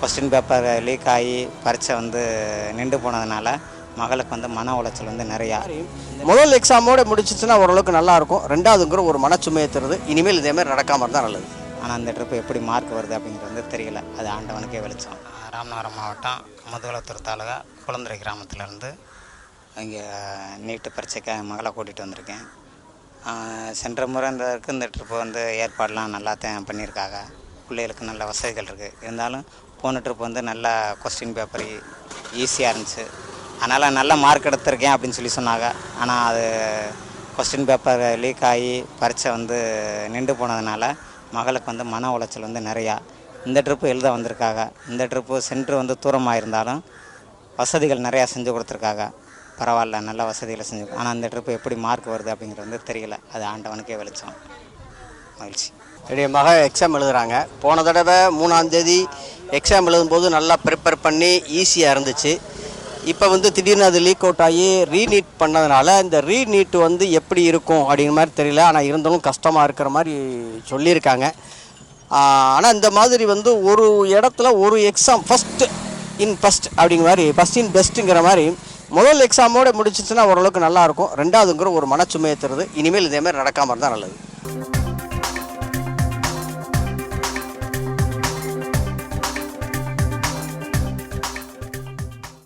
Question paper leak ஆகி பரீட்சை நின்று போனதுனால மகளுக்கு மன உளைச்சல் நிறையா. முதல் எக்ஸாமோட முடிச்சிச்சுன்னா ஓரளவுக்கு நல்லாயிருக்கும். ரெண்டாவதுங்கிற ஒரு மனச்சுமையை தருது. இனிமேல் இதேமாதிரி நடக்காமல் இருந்தால் நல்லது. ஆனால் அந்த ட்ரிப்பு எப்படி மார்க் வருது அப்படிங்கிறது தெரியல. அது ஆண்டவனுக்கே வெளிச்சம். ராமநாதபுரம் மாவட்டம் முதுகுளத்தூர் தாலுகா குளந்துரை கிராமத்திலேருந்து இங்கே நீட்டு பரீட்சைக்கு மகளை கூட்டிகிட்டு வந்திருக்கேன். சென்ற முறை இந்த ட்ரிப்பு ஏற்பாடெலாம் நல்லா பண்ணியிருக்காங்க. பிள்ளைகளுக்கு நல்ல வசதிகள் இருக்குது. இருந்தாலும் போன ட்ரிப் நல்ல கொஸ்டின் பேப்பர் ஈஸியாக இருந்துச்சு. அதனால் நல்ல மார்க் எடுத்திருக்கேன் அப்படின்னு சொன்னாங்க. ஆனால் அது கொஸ்டின் பேப்பர் லீக் ஆகி பரீட்சை நின்று போனதுனால மகளுக்கு மன உளைச்சல் நிறையா. இந்த ட்ரிப்பு எழுத வந்திருக்காங்க. இந்த ட்ரிப்பு சென்ட்ரு தூரமாக இருந்தாலும் வசதிகள் நிறையா செஞ்சு கொடுத்துருக்காங்க. பரவாயில்ல, நல்ல வசதிகளை செஞ்சு. ஆனால் இந்த ட்ரிப்பு எப்படி மார்க் வருது அப்படிங்கிறது தெரியல. அது ஆண்டவனுக்கே வெளிச்சம். மகிழ்ச்சி. என்னுடைய மக எக்ஸாம் எழுதுகிறாங்க. போன தடவை 3ஆம் தேதி எக்ஸாம் எழுதும்போது நல்லா ப்ரிப்பேர் பண்ணி ஈஸியாக இருந்துச்சு. இப்போ திடீர்னு அது லீக் அவுட் ஆகி ரீநீட் பண்ணதுனால இந்த ரீநீட் எப்படி இருக்கும் அப்படிங்கிற மாதிரி தெரியல. ஆனால் இருந்தாலும் கஷ்டமாக இருக்கிற மாதிரி சொல்லியிருக்காங்க. ஆனால் இந்த மாதிரி ஒரு இடத்துல ஒரு எக்ஸாம் ஃபஸ்ட் அப்படிங்கிற மாதிரி ஃபஸ்ட் இன் பெஸ்ட்டுங்கிற மாதிரி முதல் எக்ஸாமோட முடிச்சிச்சுன்னா ஓரளவுக்கு நல்லாயிருக்கும். ரெண்டாவதுங்கிற ஒரு மனச்சுமையை தருது. இனிமேல் இதேமாதிரி நடக்காமல் இருந்தால் நல்லது.